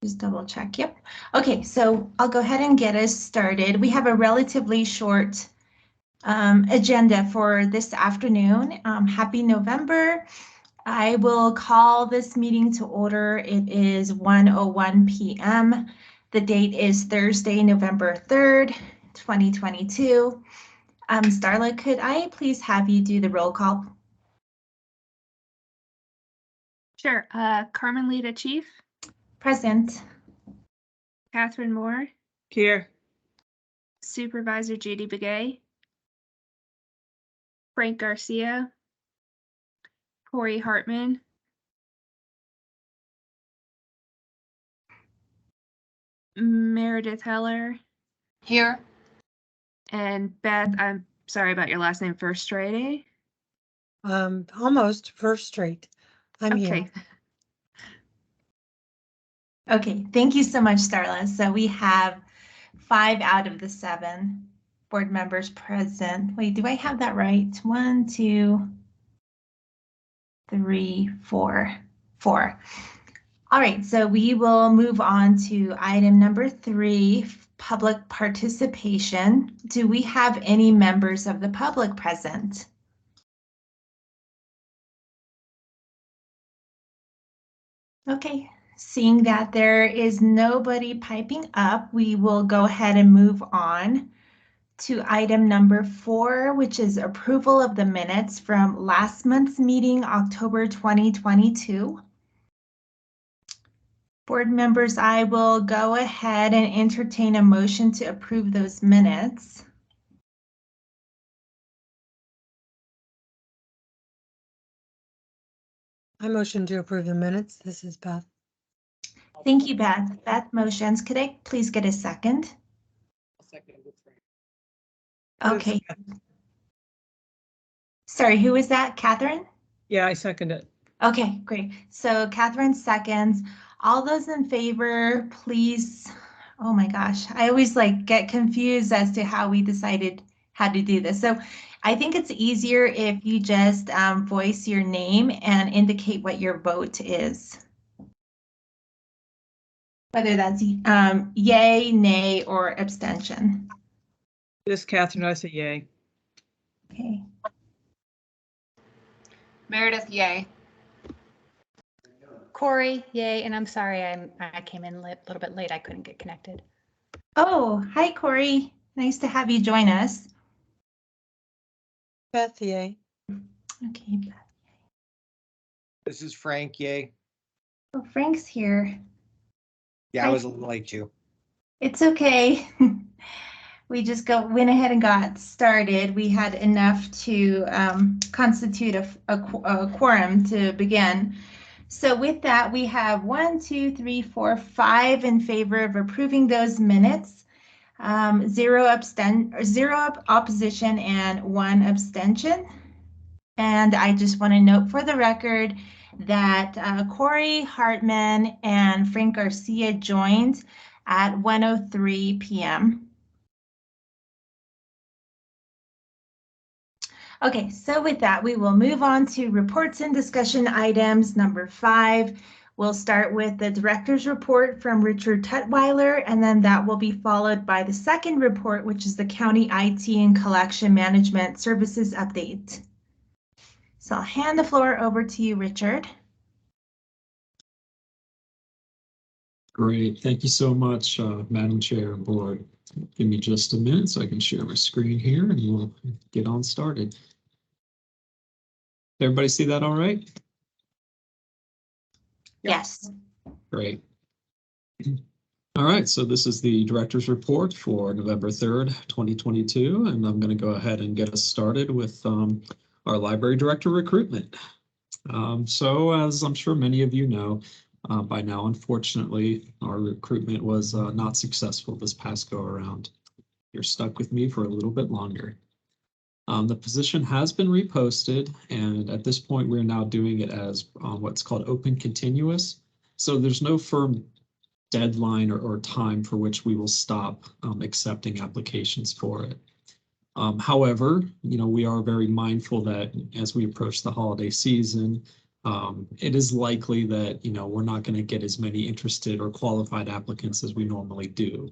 Just double check. Yep. Okay, so I'll go ahead and get us started. We have a relatively short agenda for this afternoon. Happy November. I will call this meeting to order. It is 1:01 p.m. The date is Thursday, November 3rd, 2022. Starla, could I please have you do the roll call? Sure. Carmen Lita Chief. Present. Catherine Moore. Here. Supervisor Judy Begay. Frank Garcia. Corey Hartman. Meredith Heller. Here. And Beth, I'm sorry about your last name, First Straight. Almost first straight. I'm Okay. here. Okay, thank you so much, Starla. So we have 5 out of the 7 board members present. Wait, do I have that right? 1, 2, 3, 4. All right, so we will move on to item number 3, public participation. Do we have any members of the public present? Okay, seeing that there is nobody piping up, we will go ahead and move on to item number 4, which is approval of the minutes from last month's meeting, October 2022. Board members, I will go ahead and entertain a motion to approve those minutes. I motion to approve the minutes. This is Beth. Thank you, Beth. Beth motions. Could I please get a second? Okay. Sorry, who was that? Catherine? Yeah, I second it. Okay, great. So Catherine seconds. All those in favor, please. Oh my gosh, I always get confused as to how we decided how to do this. So I think it's easier if you just voice your name and indicate what your vote is. Whether that's yay, nay, or abstention. This Catherine, I say yay. Okay. Meredith, yay. Corey, yay, and I'm sorry I came in a little bit late. I couldn't get connected. Oh, hi, Corey. Nice to have you join us. Beth, yay. Okay, Beth. This is Frank, yay. Oh, Frank's here. Yeah, Hi. I was a little late too. It's okay. We just went ahead and got started. We had enough to constitute a quorum to begin. So with that, we have 1, 2, 3, 4, 5 in favor of approving those minutes, 0 opposition, and 1 abstention. And I just want to note for the record that Corey Hartman and Frank Garcia joined at 1:03 p.m. Okay, so with that, we will move on to reports and discussion items. Number 5, we'll start with the director's report from Richard Tutwiler, and then that will be followed by the second report, which is the County IT and Collection Management Services update. So I'll hand the floor over to you, Richard. Great, thank you so much, Madam Chair and Board. Give me just a minute so I can share my screen here and we'll get on started. Everybody see that all right? Yes. Great. All right, so this is the director's report for November 3rd, 2022, and I'm going to go ahead and get us started with our library director recruitment. So as I'm sure many of you know by now, unfortunately, our recruitment was not successful this past go around. You're stuck with me for a little bit longer. The position has been reposted, and at this point, we're now doing it as what's called open continuous. So there's no firm deadline or time for which we will stop accepting applications for it. However, we are very mindful that as we approach the holiday season, it is likely that, we're not going to get as many interested or qualified applicants as we normally do.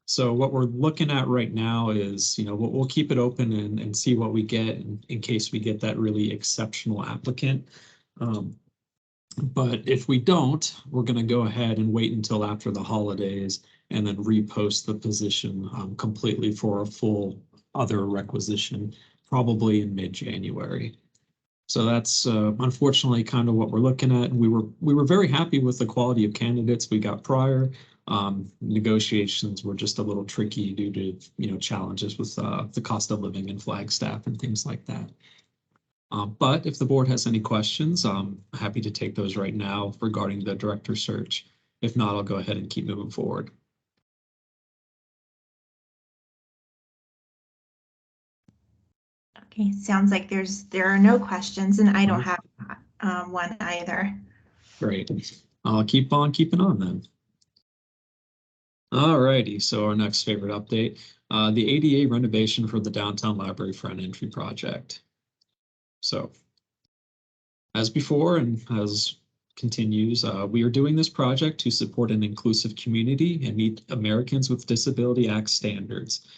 So what we're looking at right now is, we'll keep it open and see what we get in case we get that really exceptional applicant. But if we don't, we're going to go ahead and wait until after the holidays and then repost the position completely for a full other requisition, probably in mid-January. So that's unfortunately kind of what we're looking at. And we were very happy with the quality of candidates we got prior. Negotiations were just a little tricky due to challenges with the cost of living in Flagstaff and things like that. But if the board has any questions, I'm happy to take those right now regarding the director search. If not, I'll go ahead and keep moving forward. Okay, sounds like there are no questions, and I don't have one either. Great. I'll keep on keeping on then. All righty, so our next favorite update, the ADA renovation for the downtown library front entry project. So, as before and as continues, we are doing this project to support an inclusive community and meet Americans with Disability Act standards.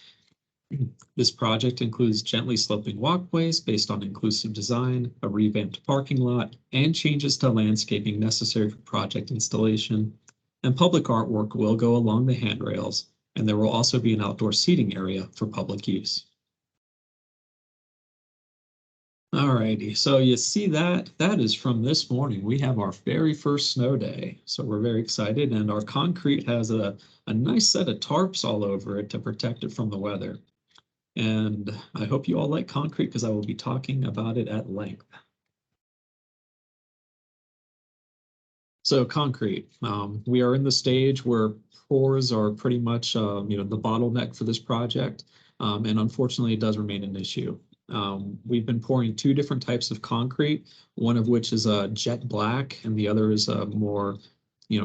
This project includes gently sloping walkways based on inclusive design, a revamped parking lot, and changes to landscaping necessary for project installation. And public artwork will go along the handrails, and there will also be an outdoor seating area for public use. Alrighty, so you see that is from this morning. We have our very first snow day, so we're very excited, and our concrete has a nice set of tarps all over it to protect it from the weather. And I hope you all like concrete because I will be talking about it at length. So concrete, we are in the stage where pours are pretty much, the bottleneck for this project, and unfortunately, it does remain an issue. We've been pouring two different types of concrete, one of which is a jet black, and the other is a more,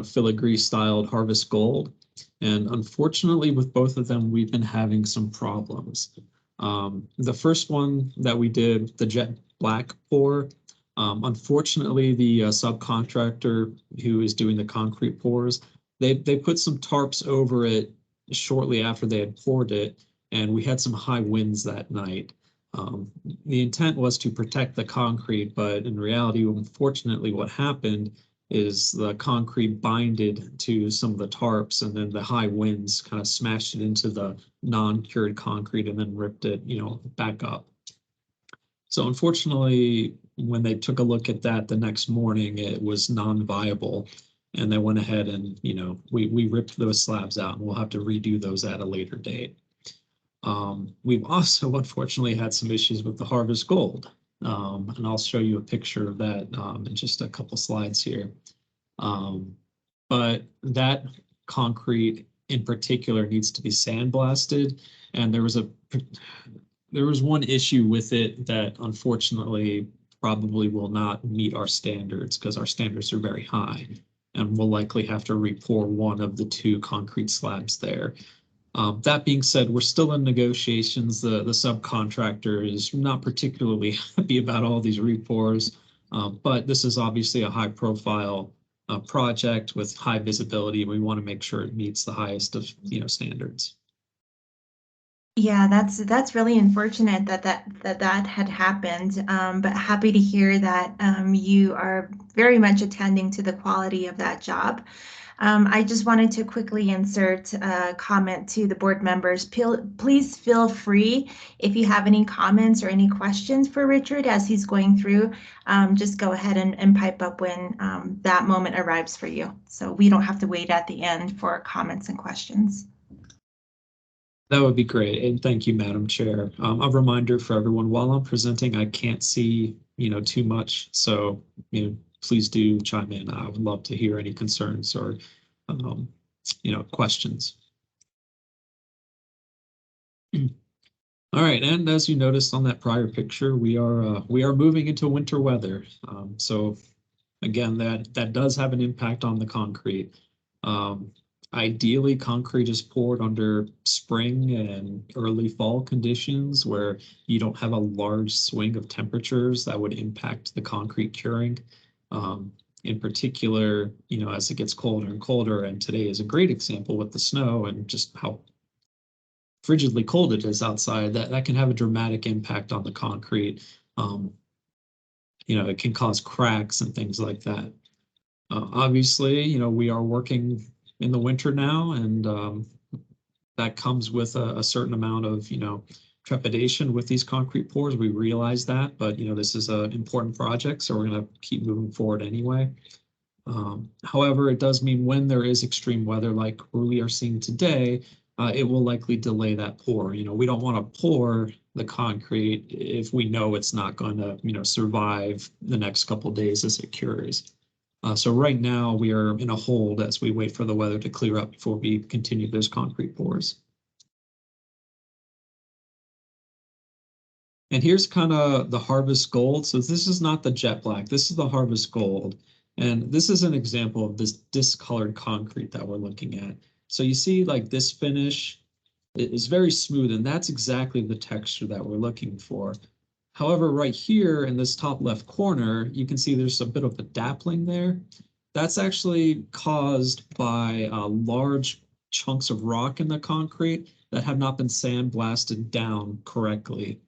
filigree styled harvest gold. And unfortunately, with both of them, we've been having some problems. The first one that we did, the jet black pour, unfortunately, the subcontractor who is doing the concrete pours, they put some tarps over it shortly after they had poured it, and we had some high winds that night. The intent was to protect the concrete, but in reality, unfortunately, what happened is the concrete binded to some of the tarps, and then the high winds kind of smashed it into the non-cured concrete and then ripped it, back up. So unfortunately, when they took a look at that the next morning, it was non-viable, and they went ahead and, we ripped those slabs out, and we'll have to redo those at a later date. We've also unfortunately had some issues with the harvest gold, and I'll show you a picture of that in just a couple slides here. But that concrete in particular needs to be sandblasted, and there was one issue with it that unfortunately probably will not meet our standards because our standards are very high, and we'll likely have to re-pour one of the two concrete slabs there. That being said, we're still in negotiations. The subcontractor is not particularly happy about all these repours, but this is obviously a high profile project with high visibility. We want to make sure it meets the highest of standards. Yeah, that's really unfortunate that had happened, but happy to hear that you are very much attending to the quality of that job. I just wanted to quickly insert a comment to the board members. Please feel free if you have any comments or any questions for Richard as he's going through, just go ahead and pipe up when that moment arrives for you. So we don't have to wait at the end for comments and questions. That would be great. And thank you, Madam Chair. A reminder for everyone, while I'm presenting, I can't see, too much. So, please do chime in. I would love to hear any concerns or, questions. All right, and as you noticed on that prior picture, we are moving into winter weather. So again, that does have an impact on the concrete. Ideally, concrete is poured under spring and early fall conditions where you don't have a large swing of temperatures that would impact the concrete curing. In particular, as it gets colder and colder, and today is a great example with the snow and just how frigidly cold it is outside, that can have a dramatic impact on the concrete. It can cause cracks and things like that. Obviously, we are working in the winter now, and that comes with a certain amount of, trepidation with these concrete pours. We realize that, but, this is an important project, so we're going to keep moving forward anyway. However, it does mean when there is extreme weather like we are seeing today, it will likely delay that pour. We don't want to pour the concrete if we know it's not going to, survive the next couple of days as it cures. So right now we are in a hold as we wait for the weather to clear up before we continue those concrete pours. And here's kind of the harvest gold. So this is not the jet black, this is the harvest gold. And this is an example of this discolored concrete that we're looking at. So you see like this finish is very smooth, and that's exactly the texture that we're looking for. However, right here in this top left corner, you can see there's a bit of a dappling there. That's actually caused by large chunks of rock in the concrete that have not been sandblasted down correctly.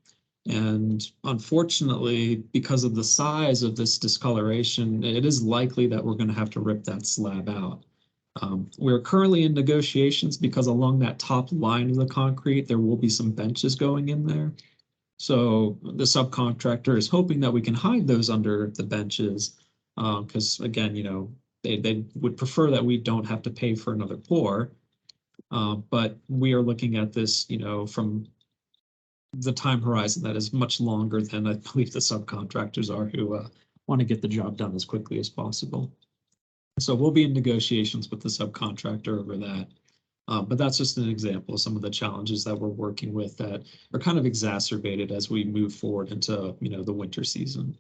And unfortunately, because of the size of this discoloration, it is likely that we're going to have to rip that slab out. We're currently in negotiations because along that top line of the concrete, there will be some benches going in there. So the subcontractor is hoping that we can hide those under the benches because, again, they would prefer that we don't have to pay for another pour. But we are looking at this, from the time horizon that is much longer than I believe the subcontractors are, who want to get the job done as quickly as possible. So we'll be in negotiations with the subcontractor over that. But that's just an example of some of the challenges that we're working with that are kind of exacerbated as we move forward into, the winter season.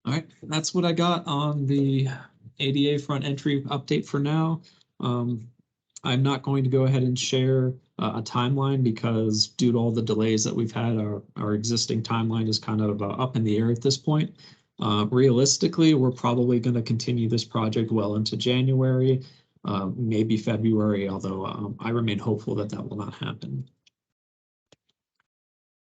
All right, that's what I got on the ADA front entry update for now. I'm not going to go ahead and share a timeline because due to all the delays that we've had, our existing timeline is kind of up in the air at this point. Realistically, we're probably going to continue this project well into January, maybe February, although I remain hopeful that that will not happen.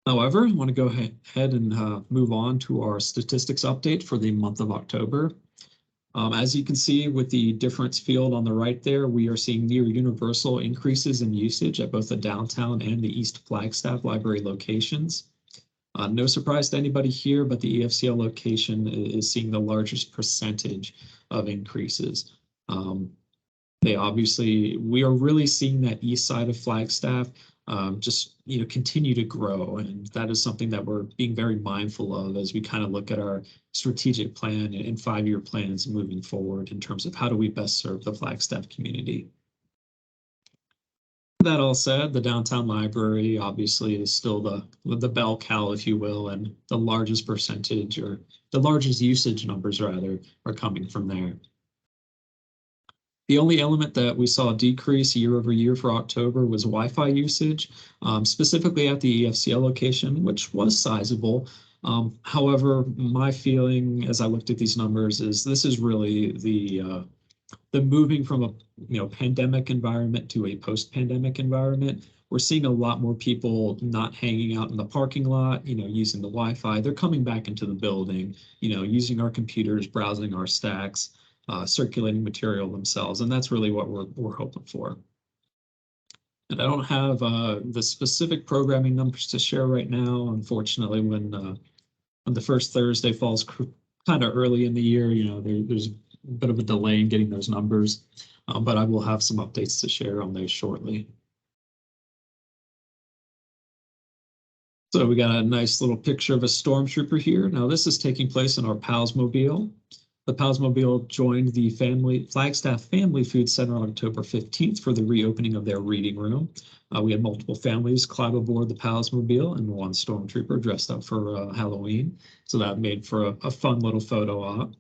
However, I want to go ahead and move on to our statistics update for the month of October. As you can see with the difference field on the right there, we are seeing near universal increases in usage at both the downtown and the East Flagstaff library locations. No surprise to anybody here, but the EFCL location is seeing the largest percentage of increases. We are really seeing that east side of Flagstaff just continue to grow, and that is something that we're being very mindful of as we kind of look at our strategic plan and 5-year plans moving forward in terms of how do we best serve the Flagstaff community. That all said, the downtown library obviously is still the bell cow, if you will, and the largest percentage, or the largest usage numbers rather, are coming from there. The only element that we saw a decrease year over year for October was Wi-Fi usage, specifically at the EFCL location, which was sizable. However, my feeling as I looked at these numbers is this is really the moving from a pandemic environment to a post-pandemic environment. We're seeing a lot more people not hanging out in the parking lot, using the Wi-Fi. They're coming back into the building, using our computers, browsing our stacks, circulating material themselves, and that's really what we're hoping for. And I don't have the specific programming numbers to share right now. Unfortunately, when the first Thursday falls kind of early in the year, there's a bit of a delay in getting those numbers, but I will have some updates to share on those shortly. So we got a nice little picture of a stormtrooper here. Now this is taking place in our Palsmobile. The Palsmobile joined the Flagstaff Family Food Center on October 15th for the reopening of their reading room. We had multiple families climb aboard the Palsmobile and one stormtrooper dressed up for Halloween. So that made for a fun little photo op.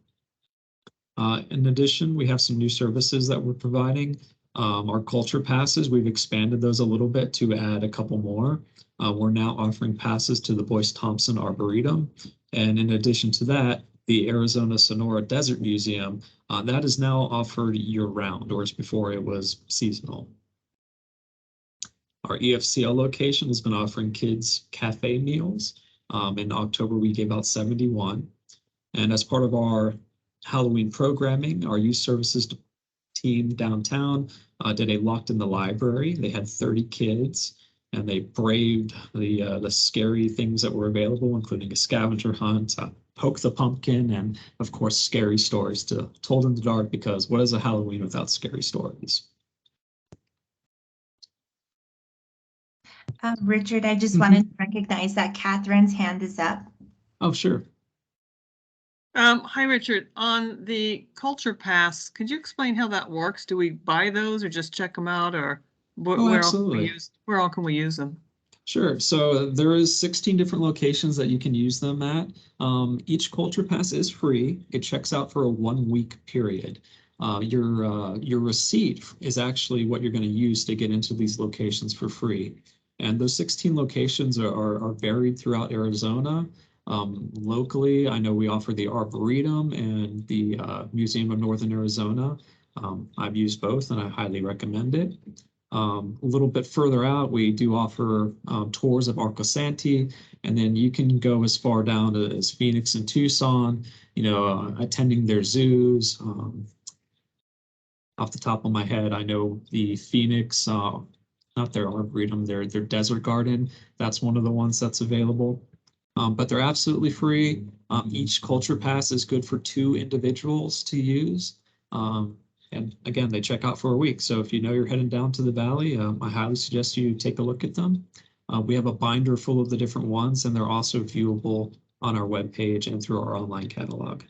In addition, we have some new services that we're providing. Our culture passes, we've expanded those a little bit to add a couple more. We're now offering passes to the Boyce Thompson Arboretum. And in addition to that, the Arizona Sonora Desert Museum, that is now offered year-round, whereas before it was seasonal. Our EFCL location has been offering kids cafe meals. In October, we gave out 71. And as part of our Halloween programming, our youth services team downtown did a Locked in the Library. They had 30 kids, and they braved the scary things that were available, including a scavenger hunt, poke the pumpkin, and of course, scary stories told in the dark, because what is a Halloween without scary stories? Richard, I just wanted to recognize that Catherine's hand is up. Oh, sure. Hi, Richard. On the Culture Pass, could you explain how that works? Do we buy those or just check them out, or where all can we use them? Sure. So there is 16 different locations that you can use them at. Each Culture Pass is free. It checks out for a 1-week period. Your receipt is actually what you're going to use to get into these locations for free. And those 16 locations are varied throughout Arizona. Locally, I know we offer the Arboretum and the Museum of Northern Arizona. I've used both and I highly recommend it. A little bit further out, we do offer tours of Arco Santi, and then you can go as far down as Phoenix and Tucson, attending their zoos. Off the top of my head, I know the Phoenix, not their Arboretum, their Desert Garden. That's one of the ones that's available. But they're absolutely free. Each Culture Pass is good for 2 individuals to use. And again, they check out for a week. So if you know you're heading down to the valley, I highly suggest you take a look at them. We have a binder full of the different ones, and they're also viewable on our webpage and through our online catalog.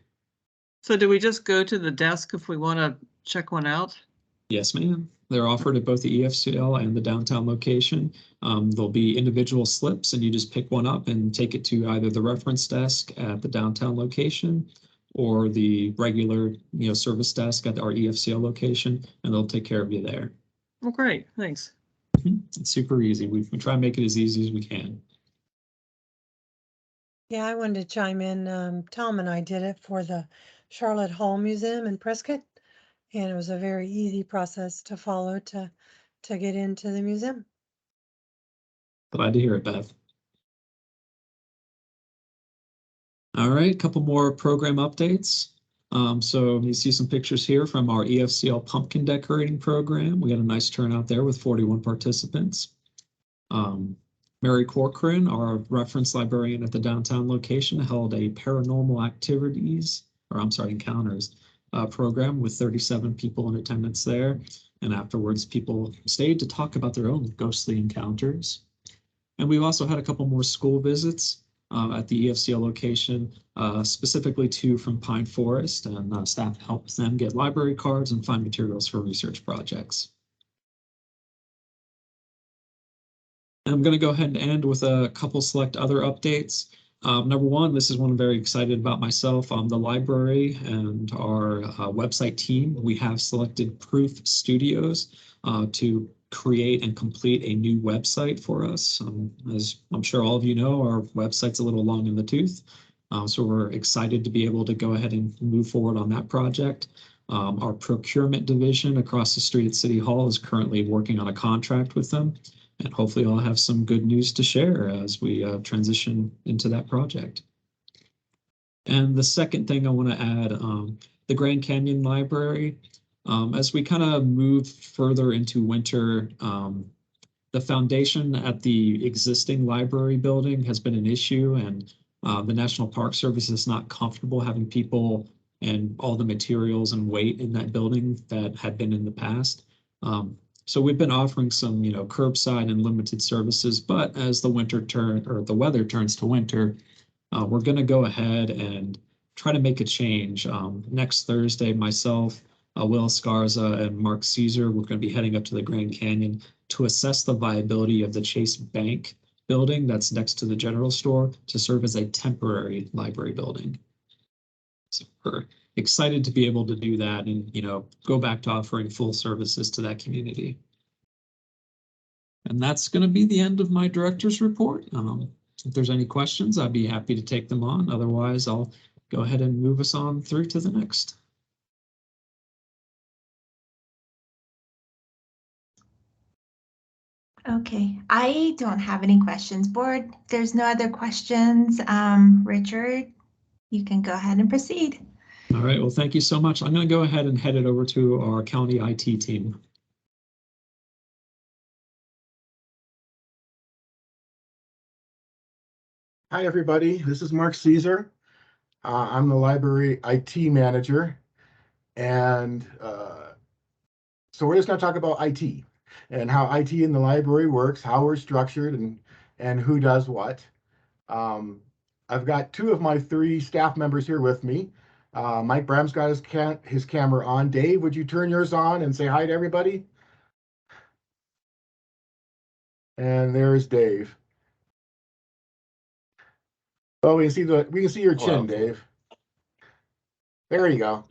So do we just go to the desk if we want to check one out? Yes, ma'am. They're offered at both the EFCL and the downtown location. There'll be individual slips, and you just pick one up and take it to either the reference desk at the downtown location or the regular, service desk at our EFCL location, and they'll take care of you there. Well, great. Thanks. It's super easy. We try and make it as easy as we can. Yeah, I wanted to chime in. Tom and I did it for the Charlotte Hall Museum in Prescott, and it was a very easy process to follow to get into the museum. Glad to hear it, Beth. All right, a couple more program updates. So you see some pictures here from our EFCL pumpkin decorating program. We had a nice turnout there with 41 participants. Mary Corcoran, our reference librarian at the downtown location, held a paranormal encounters program with 37 people in attendance there. And afterwards, people stayed to talk about their own ghostly encounters. And we've also had a couple more school visits at the EFCL location, specifically 2 from Pine Forest, and staff helped them get library cards and find materials for research projects. And I'm going to go ahead and end with a couple select other updates. Number one, this is one I'm very excited about myself. The library and our website team, we have selected Proof Studios to create and complete a new website for us. As I'm sure all of you know, our website's a little long in the tooth. So we're excited to be able to go ahead and move forward on that project. Our procurement division across the street at City Hall is currently working on a contract with them. And hopefully I'll have some good news to share as we transition into that project. And the second thing I want to add, the Grand Canyon Library, as we kind of move further into winter, the foundation at the existing library building has been an issue, and the National Park Service is not comfortable having people and all the materials and weight in that building that had been in the past. So we've been offering some, curbside and limited services, but as the weather turns to winter, we're going to go ahead and try to make a change. Next Thursday, myself, Will Escarza, and Mark Caesar, we're going to be heading up to the Grand Canyon to assess the viability of the Chase Bank building that's next to the general store to serve as a temporary library building. So we're excited to be able to do that and, go back to offering full services to that community. And that's going to be the end of my director's report. If there's any questions, I'd be happy to take them on. Otherwise, I'll go ahead and move us on through to the next. Okay, I don't have any questions. Board, there's no other questions. Richard, you can go ahead and proceed. All right, well, thank you so much. I'm going to go ahead and head it over to our county IT team. Hi, everybody. This is Mark Caesar. I'm the library IT manager. And so we're just going to talk about IT and how IT in the library works, how we're structured, and who does what. I've got two of my three staff members here with me. Mike Bram's got his camera on. Dave, would you turn yours on and say hi to everybody? And there's Dave. Oh, we can see your chin, Dave. There you go.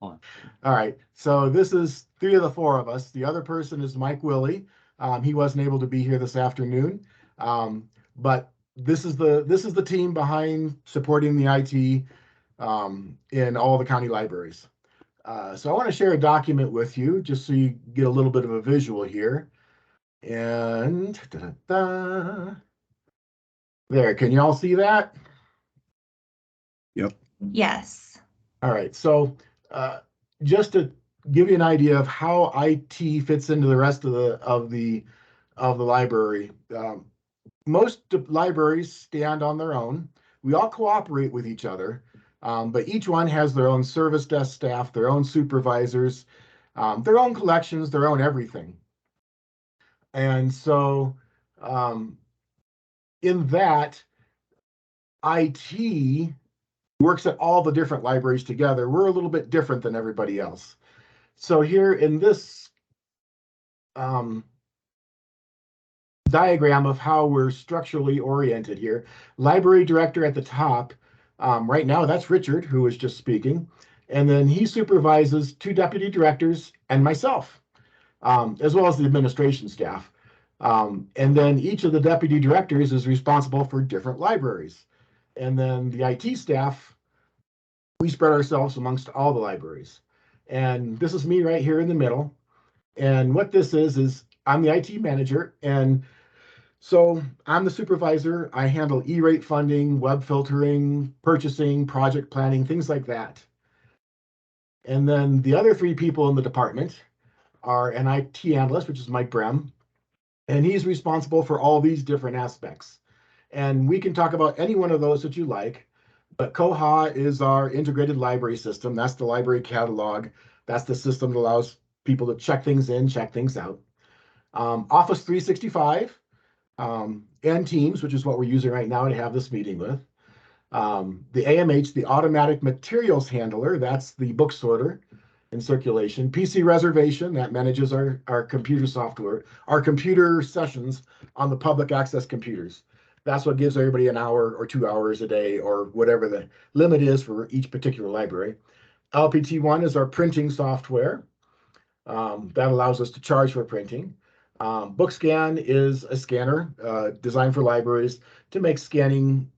All right, so this is three of the four of us. The other person is Mike Willie. He wasn't able to be here this afternoon, but this is the team behind supporting the IT in all the county libraries. So I want to share a document with you just so you get a little bit of a visual here. And there, can you all see that? Yep. Yes. All right, so just to give you an idea of how IT fits into the rest of the library, most libraries stand on their own. We all cooperate with each other, but each one has their own service desk staff, their own supervisors, their own collections, their own everything. And so in that, IT works at all the different libraries together. We're a little bit different than everybody else. So here in this diagram of how we're structurally oriented here, library director at the top, right now that's Richard, who was just speaking, and then he supervises two deputy directors and myself, as well as the administration staff. And then each of the deputy directors is responsible for different libraries. And then the IT staff, we spread ourselves amongst all the libraries. And this is me right here in the middle. And what this is I'm the IT manager. And so I'm the supervisor. I handle E-rate funding, web filtering, purchasing, project planning, things like that. And then the other three people in the department are an IT analyst, which is Mike Brem, and he's responsible for all these different aspects. And we can talk about any one of those that you like, but Koha is our integrated library system. That's the library catalog. That's the system that allows people to check things in, check things out. Office 365 and Teams, which is what we're using right now to have this meeting with. The AMH, the automatic materials handler, that's the book sorter in circulation. PC reservation, that manages our computer software, our computer sessions on the public access computers. That's what gives everybody an hour or 2 hours a day or whatever the limit is for each particular library. LPT1 is our printing software. That allows us to charge for printing. BookScan is a scanner designed for libraries to make scanning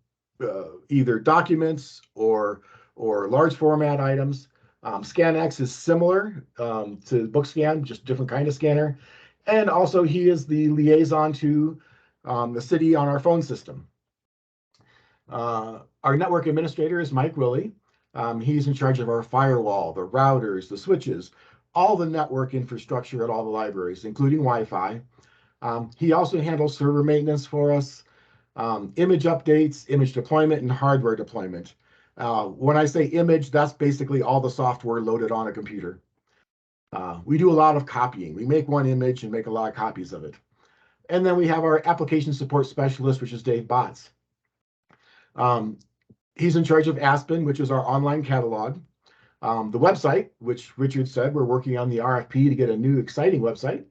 either documents or large format items. ScanX is similar to BookScan, just different kind of scanner. And also he is the liaison to the city on our phone system. Our network administrator is Mike Willie. He's in charge of our firewall, the routers, the switches, all the network infrastructure at all the libraries, including Wi-Fi. He also handles server maintenance for us, image updates, image deployment, and hardware deployment. When I say image, that's basically all the software loaded on a computer. We do a lot of copying. We make one image and make a lot of copies of it. And then we have our application support specialist, which is Dave Botts. He's in charge of Aspen, which is our online catalog. The website, which Richard said, we're working on the RFP to get a new exciting website.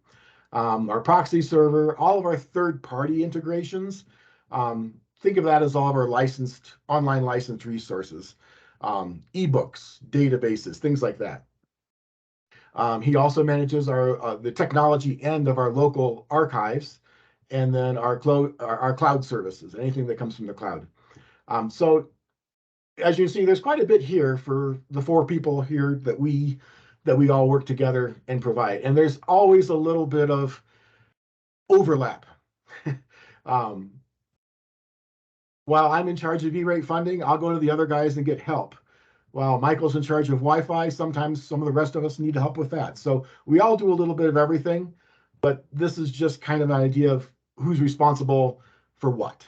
Our proxy server, all of our third-party integrations. Think of that as all of our online licensed resources. ebooks, databases, things like that. He also manages the technology end of our local archives, and then our cloud services, anything that comes from the cloud. So as you see, there's quite a bit here for the 4 people here that we all work together and provide. And there's always a little bit of overlap. While I'm in charge of E-rate funding, I'll go to the other guys and get help. While Michael's in charge of Wi-Fi, sometimes some of the rest of us need help with that. So we all do a little bit of everything, but this is just kind of an idea of who's responsible for what.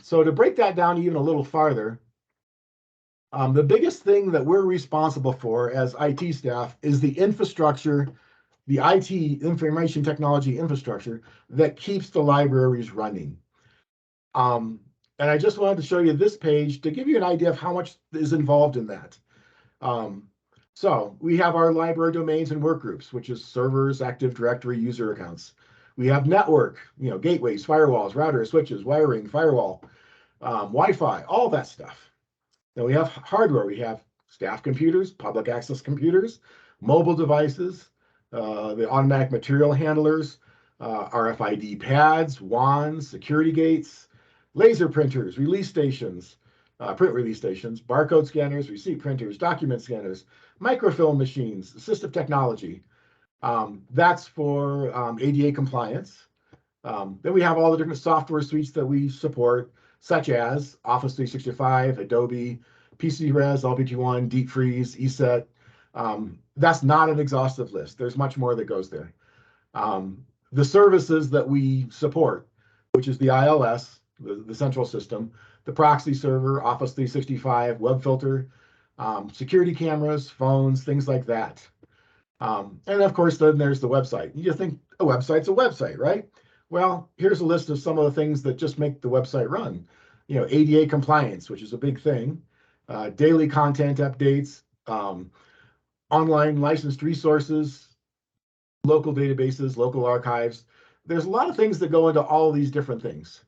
So to break that down even a little farther, the biggest thing that we're responsible for as IT staff is the infrastructure, the IT, information technology infrastructure, that keeps the libraries running. And I just wanted to show you this page to give you an idea of how much is involved in that. So we have our library domains and workgroups, which is servers, Active Directory, user accounts. We have network, gateways, firewalls, routers, switches, wiring, firewall, Wi-Fi, all that stuff. Then we have hardware. We have staff computers, public access computers, mobile devices, the automatic material handlers, RFID pads, wands, security gates, laser printers, release stations, print release stations, barcode scanners, receipt printers, document scanners, microfilm machines, assistive technology. That's for ADA compliance. Then we have all the different software suites that we support, such as Office 365, Adobe, PCRes, LPG1, Deep Freeze, ESET. That's not an exhaustive list. There's much more that goes there. The services that we support, which is the ILS, the central system, the proxy server, Office 365, web filter, security cameras, phones, things like that. And of course, then there's the website. You think a website's a website, right? Well, here's a list of some of the things that just make the website run. ADA compliance, which is a big thing, daily content updates, online licensed resources, local databases, local archives. There's a lot of things that go into all these different things.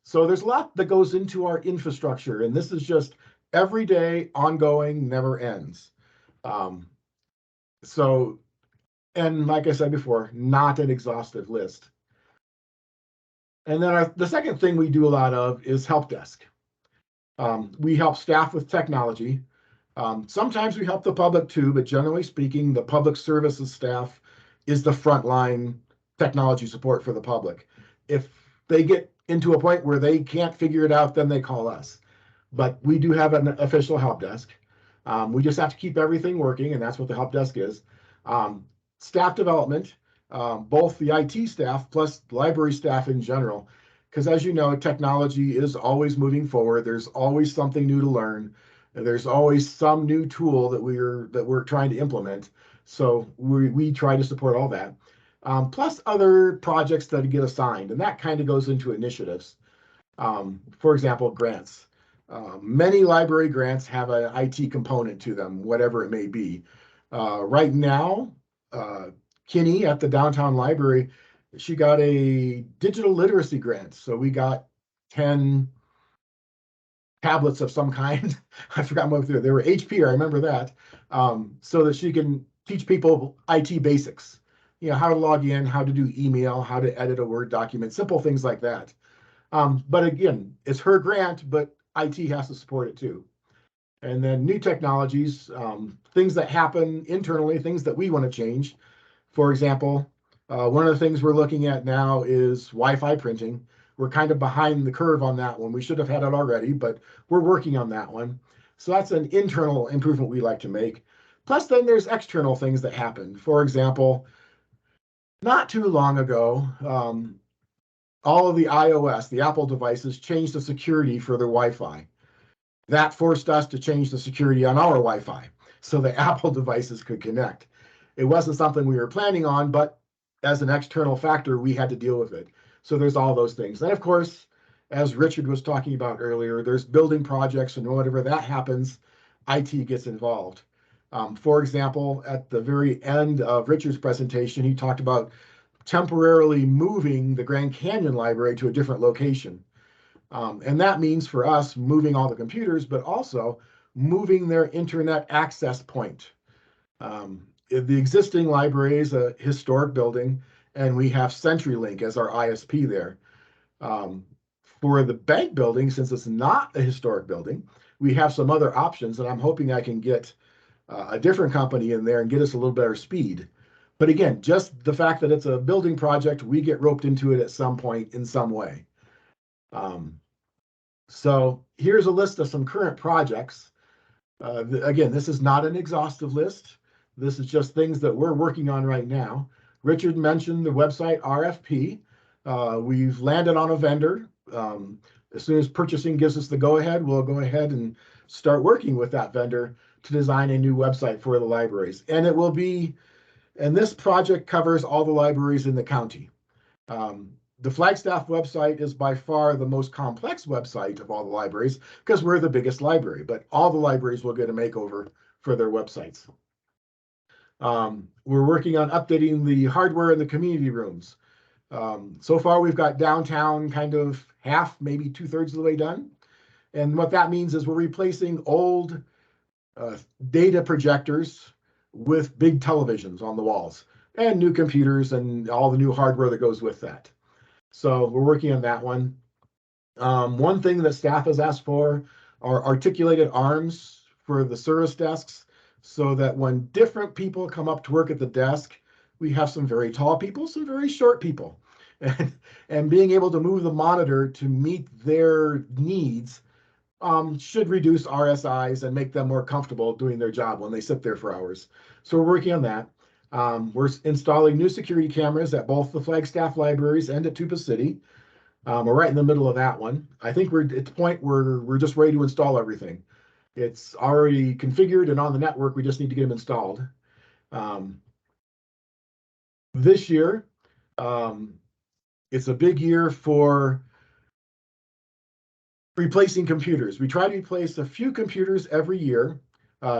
So there's a lot that goes into our infrastructure, and this is just everyday, ongoing, never ends. And like I said before, not an exhaustive list. And then the second thing we do a lot of is help desk. We help staff with technology. Sometimes we help the public too, but generally speaking, the public services staff is the frontline technology support for the public. If they get into a point where they can't figure it out, then they call us. But we do have an official help desk. We just have to keep everything working, and that's what the help desk is. Staff development, both the IT staff plus library staff in general, because as you know, technology is always moving forward. There's always something new to learn. There's always some new tool that we're trying to implement. So we try to support all that. Plus other projects that get assigned, and that kind of goes into initiatives. For example, grants. Many library grants have an IT component to them, whatever it may be. Right now, Kinney at the downtown library, she got a digital literacy grant. So we got 10 tablets of some kind. I forgot what they were HP, I remember that. So that she can teach people IT basics. How to log in, how to do email, how to edit a Word document, simple things like that. But again, it's her grant, but IT has to support it too. And then new technologies, things that happen internally, things that we want to change. For example, one of the things we're looking at now is Wi-Fi printing. We're kind of behind the curve on that one. We should have had it already, but we're working on that one. So that's an internal improvement we like to make. Plus, then there's external things that happen. For example, not too long ago, all of the iOS, the Apple devices, changed the security for their Wi-Fi. That forced us to change the security on our Wi-Fi so the Apple devices could connect. It wasn't something we were planning on, but as an external factor, we had to deal with it. So there's all those things. And of course, as Richard was talking about earlier, there's building projects, and whenever that happens, IT gets involved. For example, at the very end of Richard's presentation, he talked about temporarily moving the Grand Canyon Library to a different location. And that means for us moving all the computers, but also moving their internet access point. The existing library is a historic building, and we have CenturyLink as our ISP there. For the bank building, since it's not a historic building, we have some other options, and I'm hoping I can get a different company in there and get us a little better speed. But again, just the fact that it's a building project, we get roped into it at some point in some way. So here's a list of some current projects. Again, this is not an exhaustive list. This is just things that we're working on right now. Richard mentioned the website RFP. We've landed on a vendor. As soon as purchasing gives us the go-ahead, we'll go ahead and start working with that vendor to design a new website for the libraries. And it will be, and this project covers all the libraries in the county. The Flagstaff website is by far the most complex website of all the libraries because we're the biggest library, but all the libraries will get a makeover for their websites. We're working on updating the hardware in the community rooms. So far, we've got downtown kind of half, maybe 2/3 of the way done. And what that means is we're replacing old data projectors with big televisions on the walls and new computers and all the new hardware that goes with that. So we're working on that one. One thing that staff has asked for are articulated arms for the service desks so that when different people come up to work at the desk, we have some very tall people, some very short people. And being able to move the monitor to meet their needs should reduce RSIs and make them more comfortable doing their job when they sit there for hours. So we're working on that. We're installing new security cameras at both the Flagstaff libraries and at Tuba City. We're right in the middle of that one. I think we're at the point where we're just ready to install everything. It's already configured and on the network. We just need to get them installed. This year, it's a big year for replacing computers. We try to replace a few computers every year.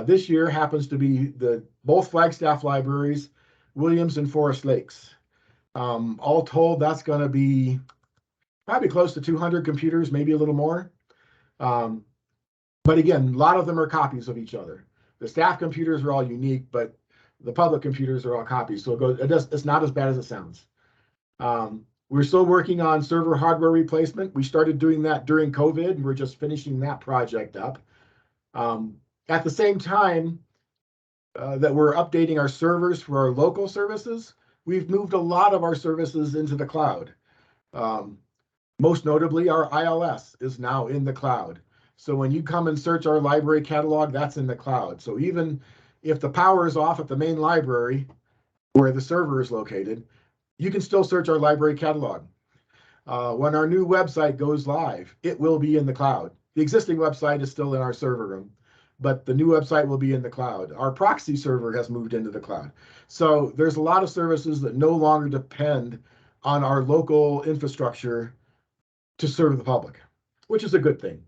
This year happens to be both Flagstaff libraries, Williams and Forest Lakes. All told, that's going to be probably close to 200 computers, maybe a little more. But again, a lot of them are copies of each other. The staff computers are all unique, but the public computers are all copies. So it's not as bad as it sounds. We're still working on server hardware replacement. We started doing that during COVID, and we're just finishing that project up. At the same time that we're updating our servers for our local services, we've moved a lot of our services into the cloud. Most notably, our ILS is now in the cloud. So when you come and search our library catalog, that's in the cloud. So even if the power is off at the main library where the server is located, you can still search our library catalog. When our new website goes live, it will be in the cloud. The existing website is still in our server room, but the new website will be in the cloud. Our proxy server has moved into the cloud. So there's a lot of services that no longer depend on our local infrastructure to serve the public, which is a good thing.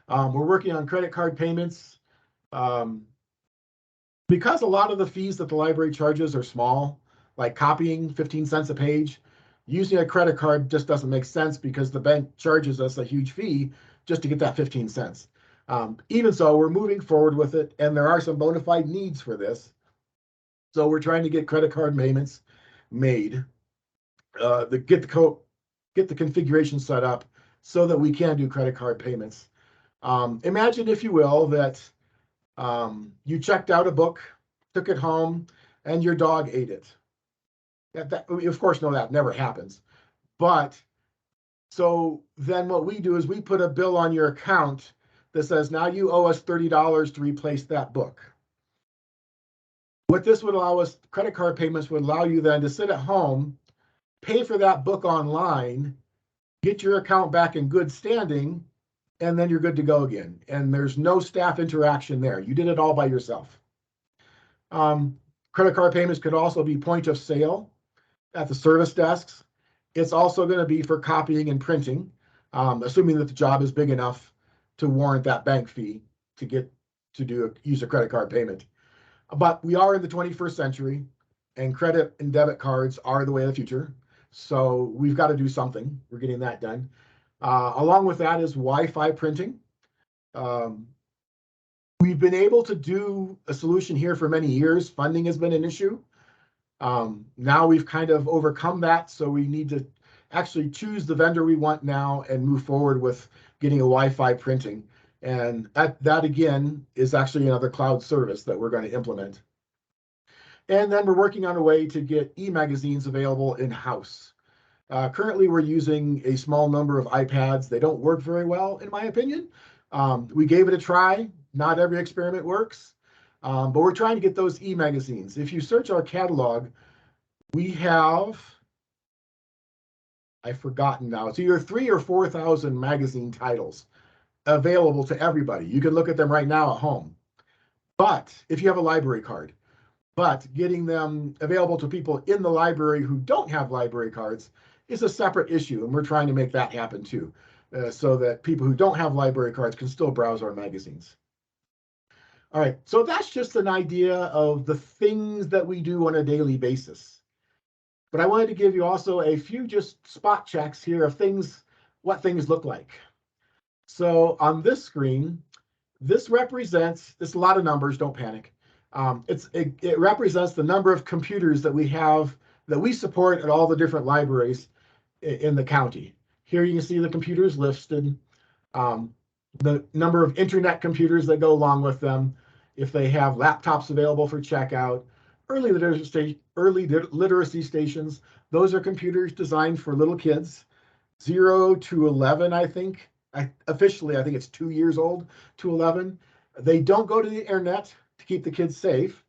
We're working on credit card payments. Because a lot of the fees that the library charges are small, like copying 15 cents a page, using a credit card just doesn't make sense because the bank charges us a huge fee just to get that 15 cents. Even so, we're moving forward with it, and there are some bona fide needs for this. So we're trying to get credit card payments made, get the configuration set up so that we can do credit card payments. Imagine, if you will, that you checked out a book, took it home, and your dog ate it. We, of course, know that never happens. But so then what we do is we put a bill on your account that says, now you owe us $30 to replace that book. What this would allow us, credit card payments would allow you then to sit at home, pay for that book online, get your account back in good standing, and then you're good to go again. And there's no staff interaction there. You did it all by yourself. Credit card payments could also be point of sale at the service desks. It's also going to be for copying and printing, assuming that the job is big enough to warrant that bank fee to get to use a credit card payment. But we are in the 21st century, and credit and debit cards are the way of the future. So we've got to do something. We're getting that done. Along with that is Wi-Fi printing. We've been able to do a solution here for many years. Funding has been an issue. Now we've kind of overcome that, so we need to actually choose the vendor we want now and move forward with getting a Wi-Fi printing. And that again is actually another cloud service that we're going to implement. And then we're working on a way to get e-magazines available in-house. Currently, we're using a small number of iPads. They don't work very well, in my opinion. We gave it a try. Not every experiment works, but we're trying to get those e-magazines. If you search our catalog, we have, I've forgotten now, it's either 3,000 or 4,000 magazine titles available to everybody. You can look at them right now at home. But if you have a library card, but getting them available to people in the library who don't have library cards is a separate issue, and we're trying to make that happen too, so that people who don't have library cards can still browse our magazines. All right, so that's just an idea of the things that we do on a daily basis. But I wanted to give you also a few just spot checks here of things, what things look like. So on this screen, this represents, it's a lot of numbers, don't panic. It represents the number of computers that we have, that we support at all the different libraries in the county. Here you can see the computers listed, the number of internet computers that go along with them, if they have laptops available for checkout, early literacy stations. Those are computers designed for little kids, 0 to 11, I think. Officially, I think it's 2 years old to 11. They don't go to the internet to keep the kids safe.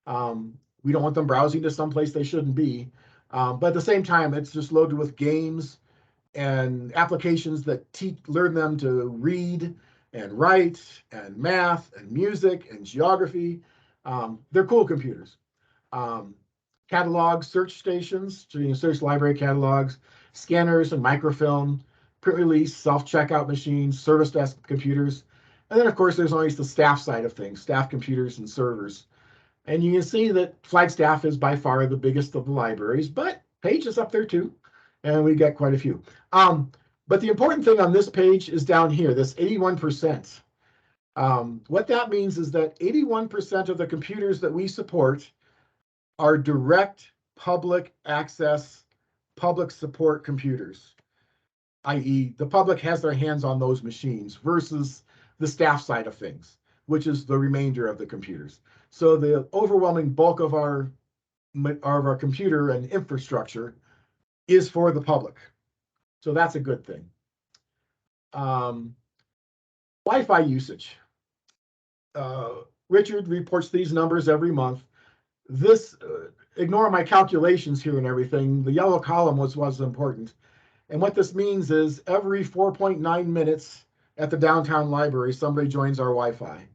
We don't want them browsing to someplace they shouldn't be. But at the same time, it's just loaded with games and applications that learn them to read and write and math and music and geography. They're cool computers. Catalogs, search stations, so you can search library catalogs, scanners and microfilm, print release, self-checkout machines, service desk computers. And then, of course, there's always the staff side of things, staff computers and servers. And you can see that Flagstaff is by far the biggest of the libraries, but Page is up there too, and we got quite a few. But the important thing on this page is down here, this 81%. What that means is that 81% of the computers that we support are direct public access, public support computers, i.e. the public has their hands on those machines versus the staff side of things, which is the remainder of the computers. So the overwhelming bulk of our computer and infrastructure is for the public. So that's a good thing. Wi-Fi usage. Richard reports these numbers every month. This, ignore my calculations here and everything. The yellow column was important. And what this means is every 4.9 minutes at the downtown library, somebody joins our Wi-Fi.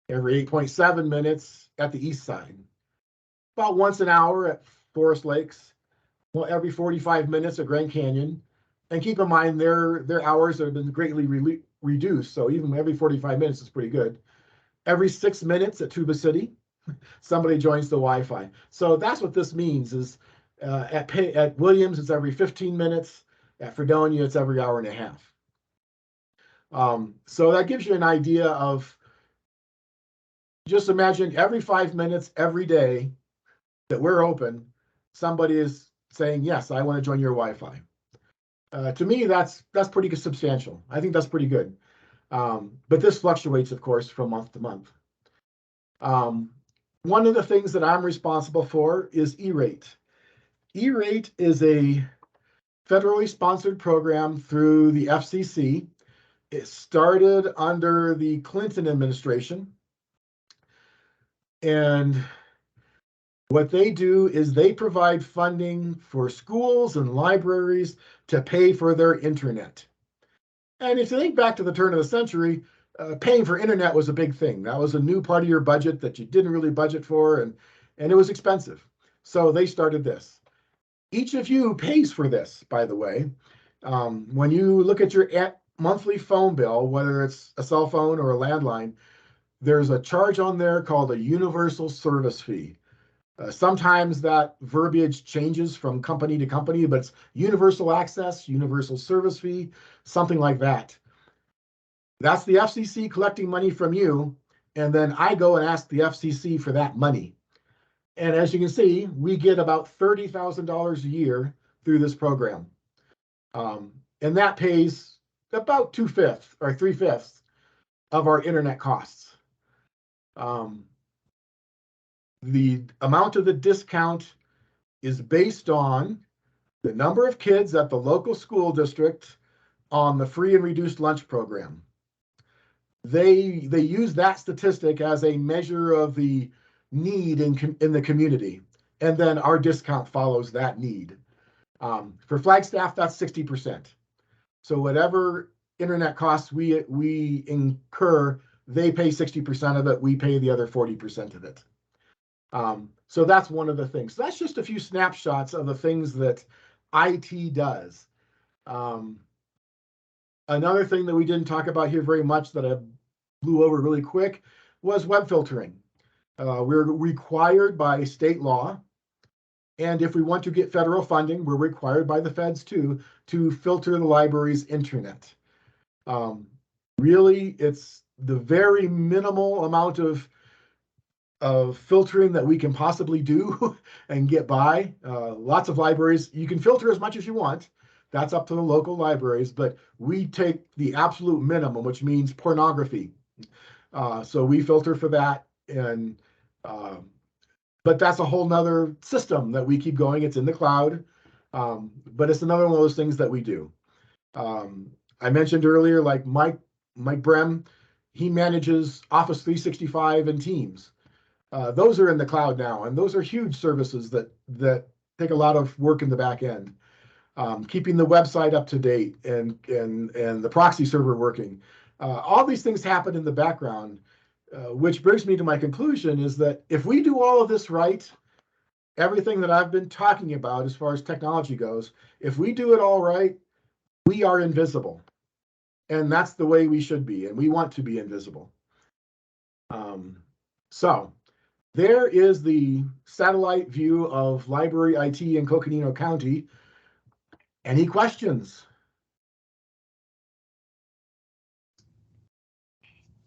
Every 8.7 minutes at the east side. About once an hour at Forest Lakes. Well, every 45 minutes at Grand Canyon. And keep in mind, their hours have been greatly reduced. So even every 45 minutes is pretty good. Every 6 minutes at Tuba City, somebody joins the Wi-Fi. So that's what this means is at Williams, it's every 15 minutes. At Fredonia, it's every hour and a half. So that gives you an idea of, just imagine every 5 minutes, every day that we're open, somebody is saying, yes, I want to join your Wi-Fi. To me, that's pretty substantial. I think that's pretty good. But this fluctuates, of course, from month to month. One of the things that I'm responsible for is E-Rate. E-Rate is a federally sponsored program through the FCC. It started under the Clinton administration. And what they do is they provide funding for schools and libraries to pay for their internet. And if you think back to the turn of the century, paying for internet was a big thing. That was a new part of your budget that you didn't really budget for, and it was expensive. So they started this. Each of you pays for this, by the way. When you look at your monthly phone bill, whether it's a cell phone or a landline, there's a charge on there called a universal service fee. Sometimes that verbiage changes from company to company, but it's universal access, universal service fee, something like that. That's the FCC collecting money from you, and then I go and ask the FCC for that money. And as you can see, we get about $30,000 a year through this program. And that pays about 2/5 or 3/5 of our internet costs. The amount of the discount is based on the number of kids at the local school district on the free and reduced lunch program. They use that statistic as a measure of the need in the community, and then our discount follows that need. For Flagstaff, that's 60%. So whatever internet costs we incur, they pay 60% of it, we pay the other 40% of it. So that's one of the things. So that's just a few snapshots of the things that IT does. Another thing that we didn't talk about here very much that I blew over really quick was web filtering. We're required by state law, and if we want to get federal funding, we're required by the feds too, to filter the library's internet. Really, it's the very minimal amount of filtering that we can possibly do and get by. Lots of libraries, you can filter as much as you want. That's up to the local libraries, but we take the absolute minimum, which means pornography. So we filter for that, and but that's a whole nother system that we keep going. It's in the cloud, but it's another one of those things that we do. I mentioned earlier, like Mike Brem, he manages Office 365 and Teams. Those are in the cloud now, and those are huge services that take a lot of work in the back end. Keeping the website up to date and the proxy server working. All these things happen in the background, which brings me to my conclusion is that if we do all of this right, everything that I've been talking about as far as technology goes, if we do it all right, we are invisible. And that's the way we should be, and we want to be invisible. So there is the satellite view of library IT in Coconino County. Any questions?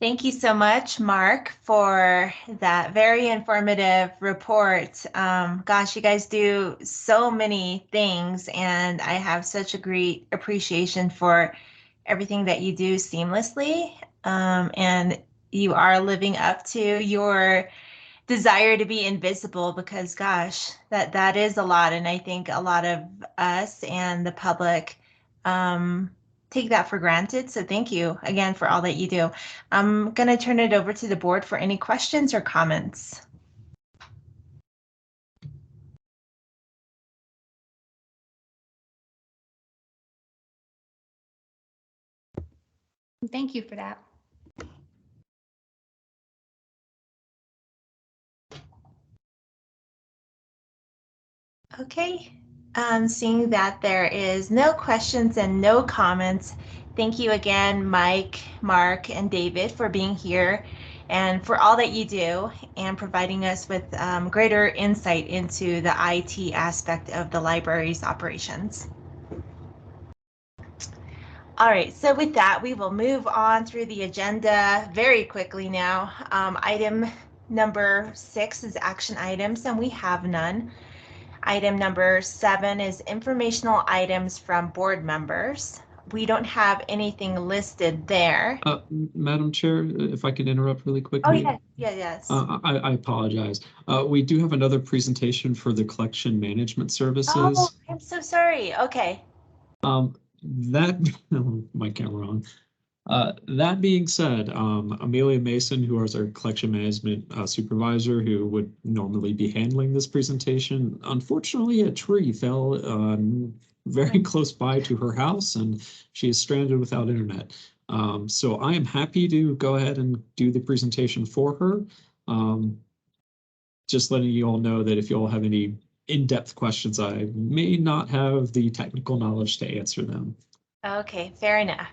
Thank you so much, Mark, for that very informative report. Gosh, you guys do so many things, and I have such a great appreciation for everything that you do seamlessly. And you are living up to your desire to be invisible, because gosh, that is a lot. And I think a lot of us and the public take that for granted. So thank you again for all that you do. I'm going to turn it over to the board for any questions or comments. Thank you for that. Okay, seeing that there is no questions and no comments, thank you again, Mike, Mark, and David for being here and for all that you do and providing us with greater insight into the IT aspect of the library's operations. All right, so with that, we will move on through the agenda very quickly now. Item number 6 is action items, and we have none. Item number 7 is informational items from board members. We don't have anything listed there. Madam Chair, if I can interrupt really quickly. Oh, yes. I apologize. We do have another presentation for the collection management services. Oh, I'm so sorry. Okay. My camera on. That being said, Amelia Mason, who is our collection management supervisor, who would normally be handling this presentation, unfortunately a tree fell very close by to her house, and she is stranded without internet. So I am happy to go ahead and do the presentation for her. Just letting you all know that if you all have any in-depth questions, I may not have the technical knowledge to answer them. Okay, fair enough.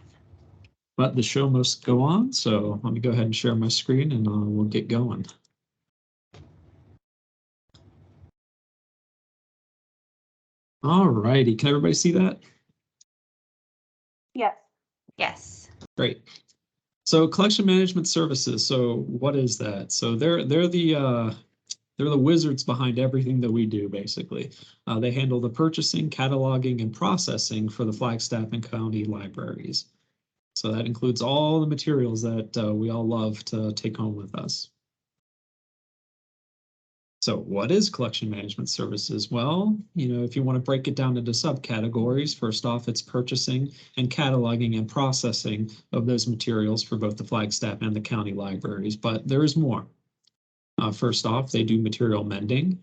But the show must go on, so let me go ahead and share my screen and we'll get going. All righty, can everybody see that? Yes. Yes. Great. So collection management services. So what is that? So they're the wizards behind everything that we do, basically. They handle the purchasing, cataloging, and processing for the Flagstaff and county libraries. So that includes all the materials that we all love to take home with us. So what is collection management services? Well, if you want to break it down into subcategories, first off, it's purchasing and cataloging and processing of those materials for both the Flagstaff and the county libraries, but there is more. First off, they do material mending,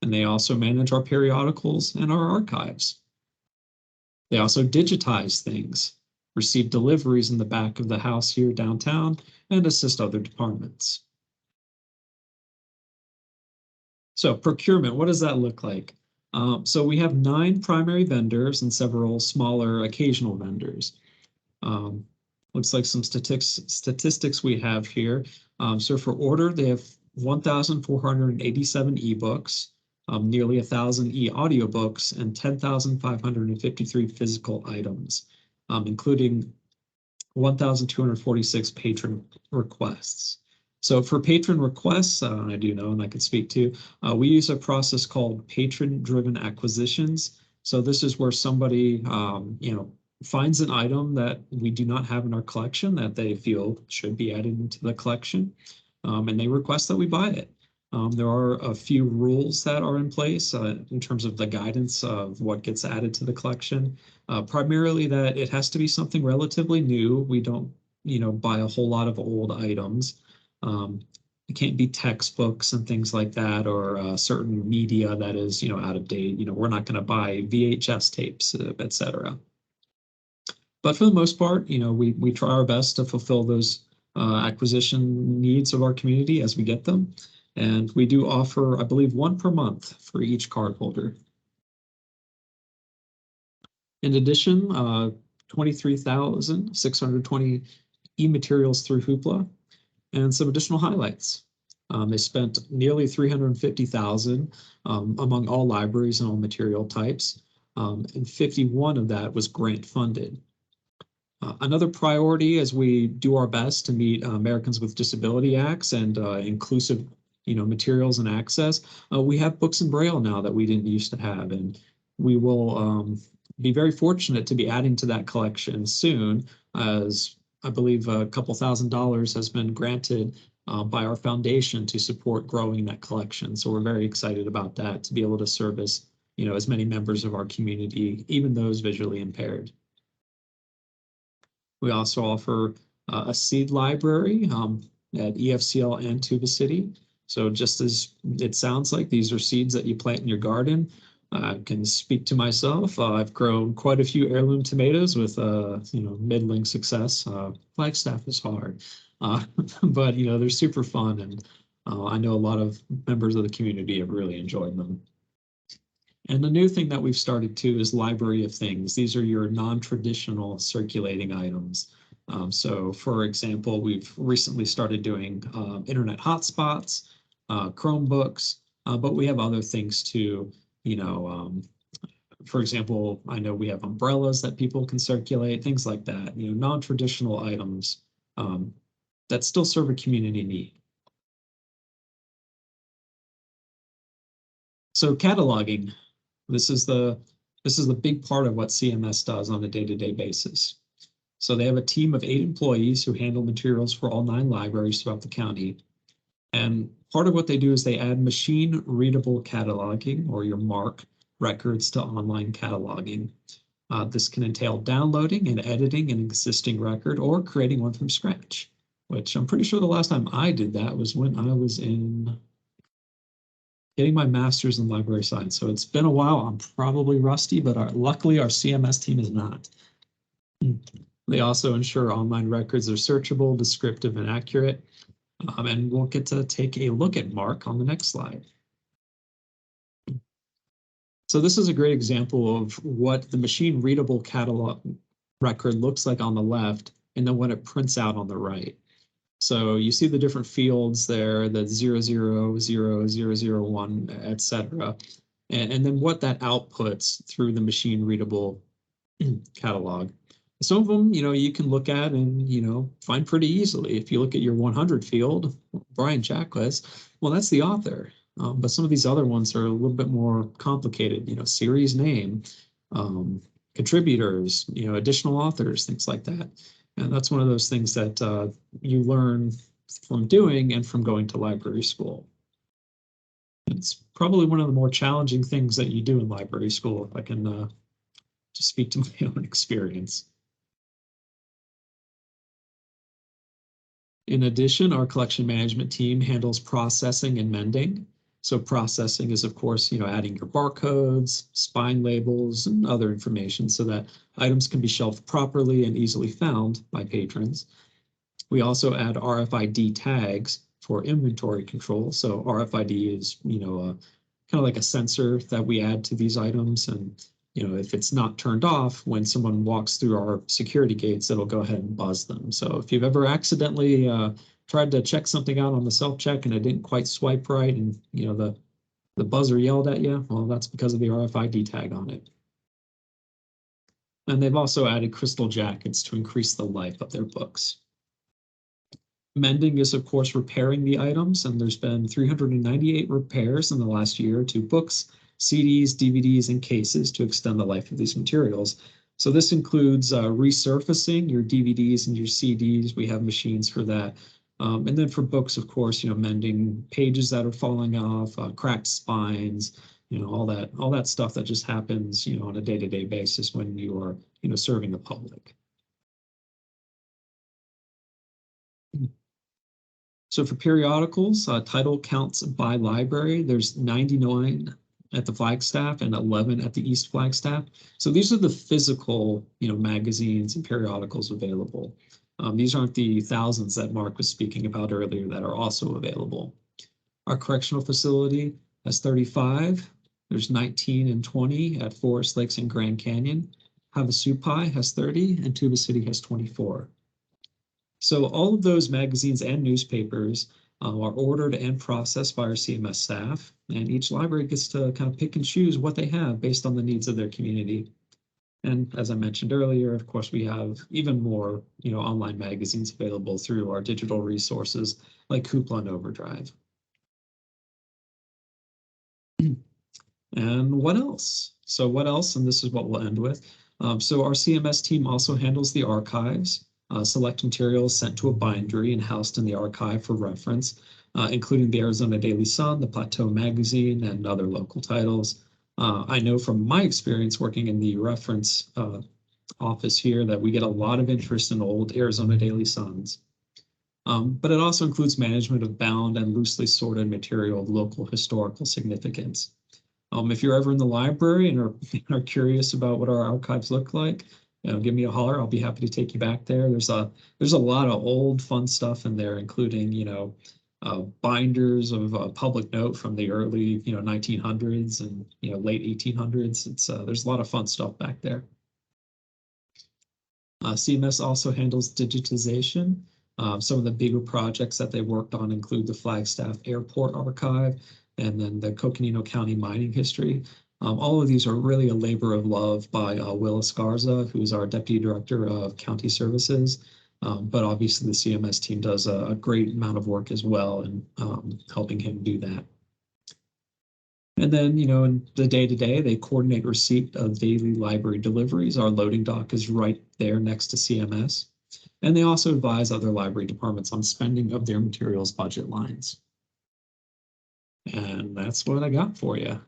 and they also manage our periodicals and our archives. They also digitize things, receive deliveries in the back of the house here downtown, and assist other departments. So procurement, what does that look like? So we have 9 primary vendors and several smaller occasional vendors. Looks like some statistics we have here. So for order, they have 1,487 ebooks, nearly 1,000 e-audiobooks, and 10,553 physical items, including 1,246 patron requests. So for patron requests, I do know and I can speak to, we use a process called patron-driven acquisitions. So this is where somebody, finds an item that we do not have in our collection that they feel should be added into the collection, and they request that we buy it. There are a few rules that are in place in terms of the guidance of what gets added to the collection. Primarily that it has to be something relatively new. We don't, buy a whole lot of old items. It can't be textbooks and things like that, or certain media that is, out of date. We're not going to buy VHS tapes, etc. But for the most part, we try our best to fulfill those acquisition needs of our community as we get them. And we do offer, I believe, 1 per month for each card holder. In addition, 23,620 e-materials through Hoopla, and some additional highlights. They spent nearly 350,000 among all libraries and all material types, and 51 of that was grant funded. Another priority as we do our best to meet Americans with Disability Acts and inclusive materials and access, we have books in Braille now that we didn't used to have, and we will be very fortunate to be adding to that collection soon, as I believe a couple $1,000s has been granted by our foundation to support growing that collection. So we're very excited about that, to be able to service as many members of our community, even those visually impaired. We also offer a seed library at EFCL and Tuba City. So just as it sounds like, these are seeds that you plant in your garden. I can speak to myself. I've grown quite a few heirloom tomatoes with middling success. Flagstaff is hard, but they're super fun, and I know a lot of members of the community have really enjoyed them. And the new thing that we've started too is Library of Things. These are your non-traditional circulating items. So for example, we've recently started doing internet hotspots, Chromebooks, but we have other things too. For example, I know we have umbrellas that people can circulate, things like that, non-traditional items that still serve a community need. So cataloging. This is the big part of what CMS does on a day-to-day basis. So they have a team of 8 employees who handle materials for all 9 libraries throughout the county. And part of what they do is they add machine readable cataloging, or your MARC, records to online cataloging. This can entail downloading and editing an existing record or creating one from scratch, which I'm pretty sure the last time I did that was when I was getting my master's in library science. So it's been a while. I'm probably rusty, but luckily our CMS team is not. They also ensure online records are searchable, descriptive, and accurate. And we'll get to take a look at MARC on the next slide. So this is a great example of what the machine readable catalog record looks like on the left, and then what it prints out on the right. So you see the different fields there, the 0000001, etc. and then what that outputs through the machine readable catalog. Some of them, you can look at and, find pretty easily. If you look at your 100 field, Brian Jacquez, well, that's the author. But some of these other ones are a little bit more complicated, series name, contributors, additional authors, things like that. And that's one of those things that you learn from doing and from going to library school. It's probably one of the more challenging things that you do in library school, if I can just speak to my own experience. In addition, our collection management team handles processing and mending. So processing is, of course, adding your barcodes, spine labels, and other information so that items can be shelved properly and easily found by patrons. We also add RFID tags for inventory control. So RFID is, kind of like a sensor that we add to these items. And, if it's not turned off, when someone walks through our security gates, it'll go ahead and buzz them. So if you've ever accidentally tried to check something out on the self-check and it didn't quite swipe right and, the buzzer yelled at you, well, that's because of the RFID tag on it. And they've also added crystal jackets to increase the life of their books. Mending is, of course, repairing the items, and there's been 398 repairs in the last year to books, CDs, DVDs, and cases to extend the life of these materials. So this includes resurfacing your DVDs and your CDs. We have machines for that. And then for books, of course, mending pages that are falling off, cracked spines, all that stuff that just happens, on a day-to-day basis when you are, serving the public. So for periodicals, title counts by library, there's 99 at the Flagstaff and 11 at the East Flagstaff. So these are the physical, magazines and periodicals available. These aren't the thousands that Mark was speaking about earlier that are also available. Our correctional facility has 35. There's 19 and 20 at Forest Lakes and Grand Canyon. Havasupai has 30 and Tuba City has 24. So all of those magazines and newspapers are ordered and processed by our CMS staff, and each library gets to kind of pick and choose what they have based on the needs of their community. And as I mentioned earlier, of course, we have even more, online magazines available through our digital resources like Hoopla and Overdrive. And what else? So what else? And this is what we'll end with. So our CMS team also handles the archives. Select materials sent to a bindery and housed in the archive for reference, including the Arizona Daily Sun, the Plateau Magazine, and other local titles. I know from my experience working in the reference office here that we get a lot of interest in old Arizona Daily Suns. But it also includes management of bound and loosely sorted material of local historical significance. If you're ever in the library and are curious about what our archives look like, give me a holler. I'll be happy to take you back there. There's a lot of old fun stuff in there, including binders of public note from the early 1900s and late 1800s. There's a lot of fun stuff back there. CMS also handles digitization. Some of the bigger projects that they worked on include the Flagstaff Airport Archive and then the Coconino County Mining History. All of these are really a labor of love by Will Escarza, who's our Deputy Director of County Services. But obviously the CMS team does a great amount of work as well in helping him do that. And then, in the day-to-day, they coordinate receipt of daily library deliveries. Our loading dock is right there next to CMS. And they also advise other library departments on spending of their materials budget lines. And that's what I got for you.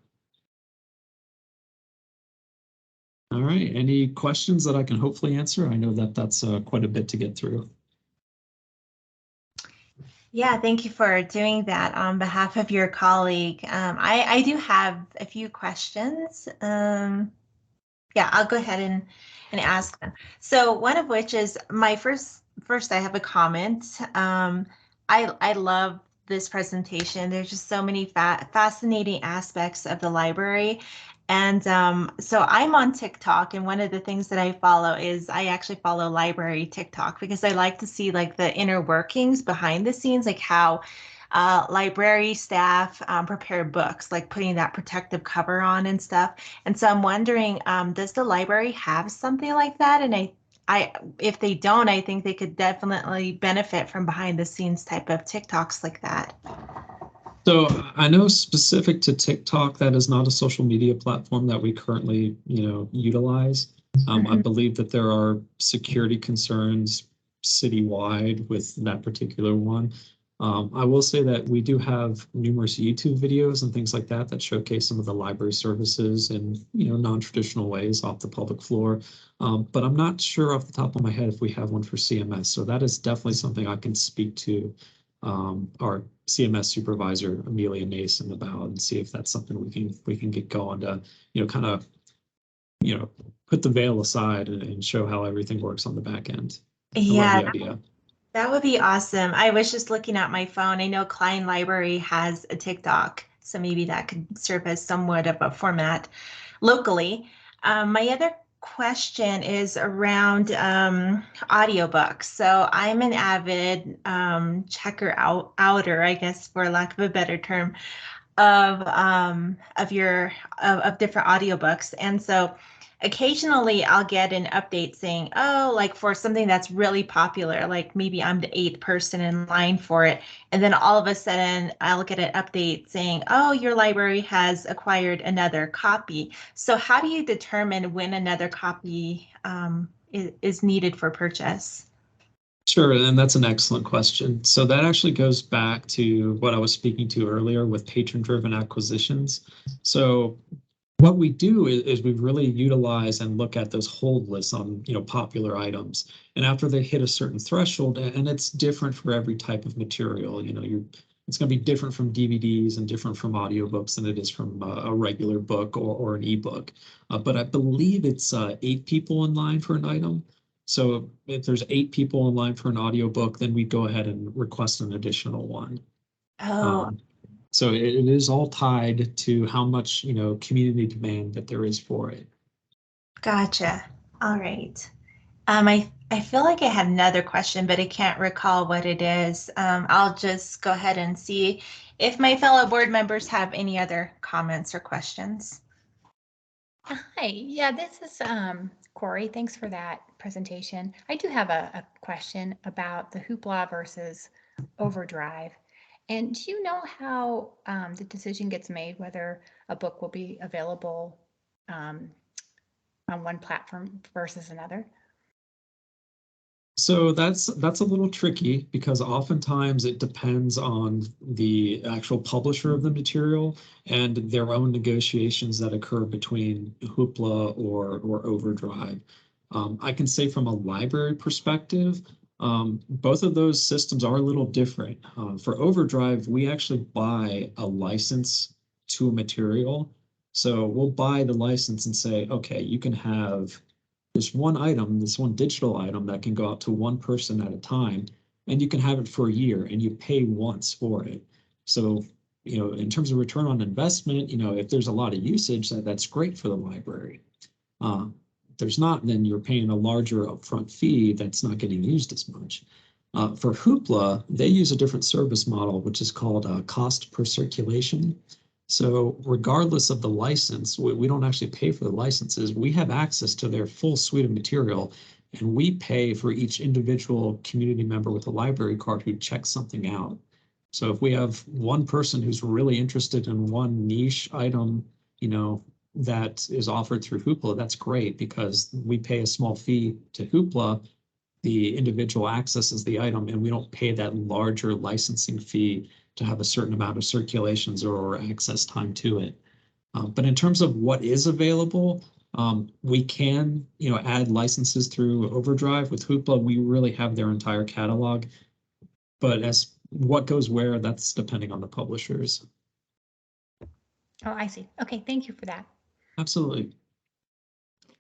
All right, any questions that I can hopefully answer? I know that that's quite a bit to get through. Yeah, thank you for doing that on behalf of your colleague. I do have a few questions. Yeah, I'll go ahead and ask them. So one of which is my first I have a comment. I love this presentation. There's just so many fascinating aspects of the library. And so I'm on TikTok, and one of the things that I follow is I actually follow library TikTok because I like to see like the inner workings behind the scenes, like how library staff prepare books, like putting that protective cover on and stuff. And so I'm wondering, does the library have something like that? And if they don't, I think they could definitely benefit from behind the scenes type of TikToks like that. So I know specific to TikTok, that is not a social media platform that we currently, utilize. I believe that there are security concerns citywide with that particular one. I will say that we do have numerous YouTube videos and things like that that showcase some of the library services in, non-traditional ways off the public floor. But I'm not sure off the top of my head if we have one for CMS. So that is definitely something I can speak to our CMS supervisor Amelia Mason about and see if that's something we can get going to, kind of, put the veil aside and show how everything works on the back end. Yeah, I love the idea. that would be awesome. I was just looking at my phone. I know Klein Library has a TikTok, so maybe that could serve as somewhat of a format locally. My other question is around audiobooks. So I'm an avid outer, I guess, for lack of a better term, of different audiobooks. And so occasionally I'll get an update saying, oh, like for something that's really popular, like maybe I'm the 8th person in line for it. And then all of a sudden I'll get an update saying, oh, your library has acquired another copy. So how do you determine when another copy is needed for purchase? Sure, and that's an excellent question. So that actually goes back to what I was speaking to earlier with patron-driven acquisitions. So what we do is we really utilize and look at those hold lists on popular items, and after they hit a certain threshold, and it's different for every type of material. It's going to be different from DVDs and different from audiobooks than it is from a regular book or an ebook. But I believe it's 8 people in line for an item. So if there's 8 people in line for an audiobook, then we go ahead and request an additional one. Oh, So it is all tied to how much, community demand that there is for it. gotcha. All right. I feel like I had another question, but I can't recall what it is. I'll just go ahead and see if my fellow board members have any other comments or questions. Hi, yeah, this is Corey. Thanks for that presentation. I do have a question about the Hoopla versus Overdrive. And do you know how the decision gets made whether a book will be available on one platform versus another? So that's a little tricky because oftentimes it depends on the actual publisher of the material and their own negotiations that occur between Hoopla or Overdrive. I can say from a library perspective, both of those systems are a little different. For Overdrive, we actually buy a license to a material. So we'll buy the license and say, okay, you can have this one item, this one digital item that can go out to one person at a time, and you can have it for a year and you pay once for it. So, in terms of return on investment, if there's a lot of usage, that's great for the library. If there's not, then you're paying a larger upfront fee that's not getting used as much. For Hoopla, they use a different service model, which is called cost per circulation. So regardless of the license, we don't actually pay for the licenses. We have access to their full suite of material, and we pay for each individual community member with a library card who checks something out. So if we have one person who's really interested in one niche item, that is offered through Hoopla, that's great because we pay a small fee to Hoopla. The individual accesses the item, and we don't pay that larger licensing fee to have a certain amount of circulations or access time to it. But in terms of what is available, we can, add licenses through Overdrive. With Hoopla, we really have their entire catalog. But as what goes where, that's depending on the publishers. Oh, I see. Okay, thank you for that. Absolutely.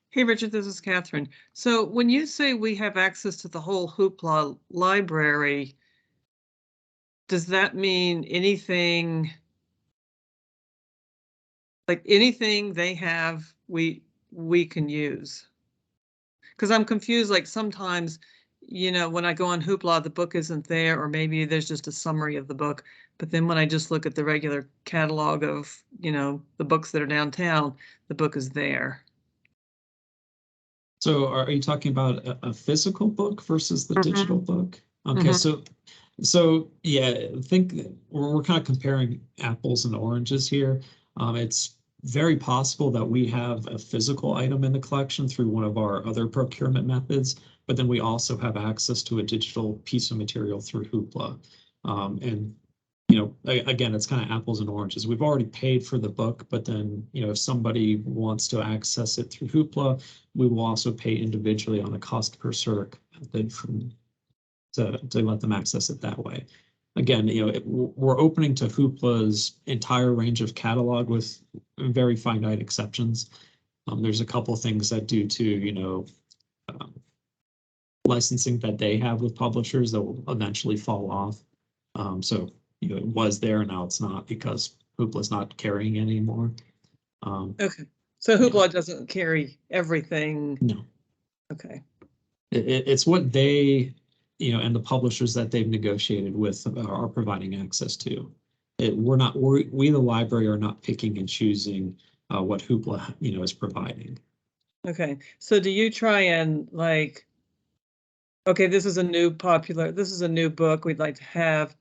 Hey, Richard, this is Catherine. So when you say we have access to the whole Hoopla library, does that mean anything, like anything they have, we can use? Because I'm confused, like sometimes you know, when I go on Hoopla, the book isn't there, or maybe there's just a summary of the book. But then when I just look at the regular catalog of, you know, the books that are downtown, the book is there. So are you talking about a physical book versus the digital book? Okay, so yeah, I think we're kind of comparing apples and oranges here. It's very possible that we have a physical item in the collection through one of our other procurement methods, but then we also have access to a digital piece of material through Hoopla. And you know, again, it's kind of apples and oranges. We've already paid for the book, but then, you know, if somebody wants to access it through Hoopla, we will also pay individually on a cost per circ method to let them access it that way. Again, you know, we're opening to Hoopla's entire range of catalog with very finite exceptions. There's a couple of things that due to, you know, licensing that they have with publishers that will eventually fall off. So you know, it was there, and now it's not because Hoopla's not carrying it anymore. Okay, so Hoopla doesn't carry everything. No. Okay. It's what they, you know, and the publishers that they've negotiated with are providing access to. We the library are not picking and choosing what Hoopla, you know, is providing. Okay, so do you try and like, okay, this is a new book we'd like to have,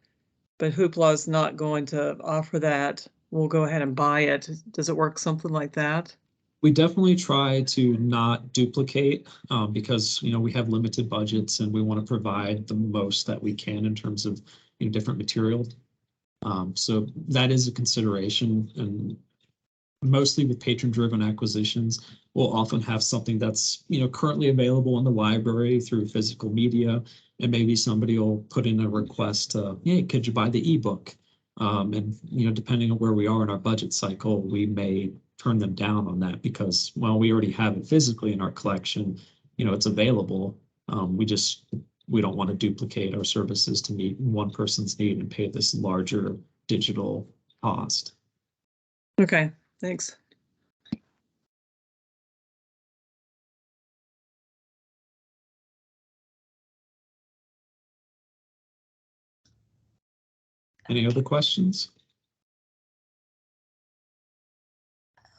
but Hoopla is not going to offer that. We'll go ahead and buy it. Does it work something like that? We definitely try to not duplicate because, you know, we have limited budgets and we want to provide the most that we can in terms of, you know, different material. So that is a consideration, and mostly with patron-driven acquisitions, we'll often have something that's, you know, currently available in the library through physical media, and maybe somebody will put in a request, hey, could you buy the ebook? And, you know, depending on where we are in our budget cycle, we may turn them down on that because, well, we already have it physically in our collection, you know, it's available. We don't want to duplicate our services to meet one person's need and pay this larger digital cost. Okay, thanks. Any other questions?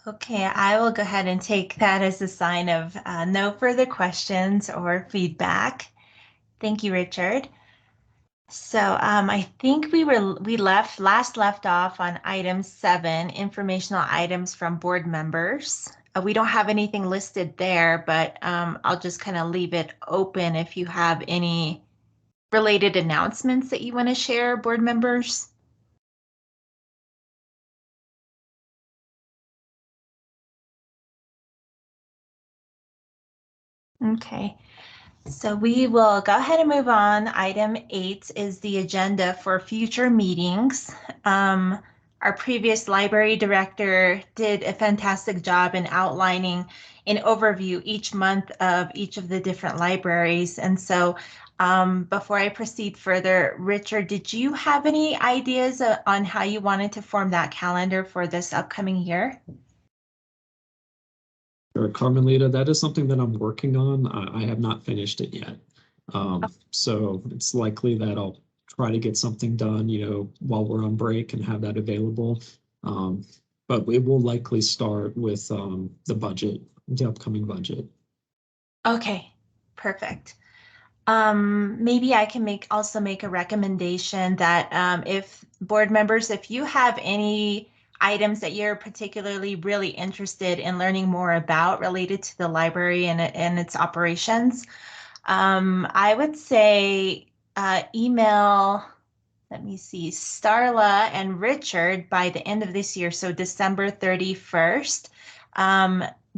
Okay, I will go ahead and take that as a sign of no further questions or feedback. Thank you, Richard. So I think we last left off on item 7, informational items from board members. We don't have anything listed there, but I'll just kind of leave it open if you have any related announcements that you want to share, board members. Okay, so we will go ahead and move on. Item 8 is the agenda for future meetings. Our previous library director did a fantastic job in outlining an overview each month of each of the different libraries. And so before I proceed further, Richard, did you have any ideas on how you wanted to form that calendar for this upcoming year? Sure, Carmelita, that is something that I'm working on. I have not finished it yet. So it's likely that I'll try to get something done, you know, while we're on break and have that available. But it will likely start with the budget, the upcoming budget. Okay, perfect. Maybe I can also make a recommendation that if board members, if you have any items that you're particularly really interested in learning more about related to the library and its operations, I would say email, let me see, Starla and Richard by the end of this year, so December 31st.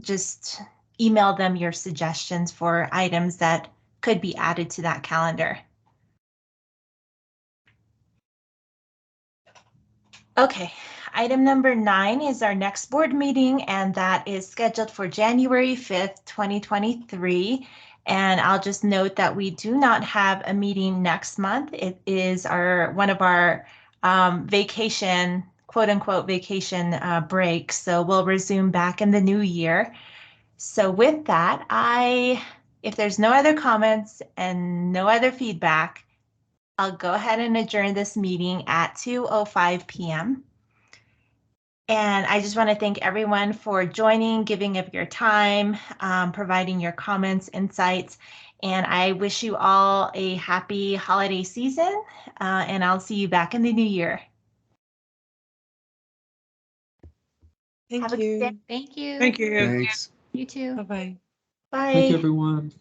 Just email them your suggestions for items that could be added to that calendar. Okay, item number 9 is our next board meeting, and that is scheduled for January 5th, 2023. And I'll just note that we do not have a meeting next month. It is one of our vacation, quote unquote, vacation breaks. So we'll resume back in the new year. So with that, I if there's no other comments and no other feedback, I'll go ahead and adjourn this meeting at 2:05 p.m. And I just want to thank everyone for joining, giving up your time, providing your comments, insights, and I wish you all a happy holiday season, and I'll see you back in the new year. Thank Have a good day. you. Thank you. Thank you. Thanks. You too. Bye-bye. Bye. Thank you, everyone.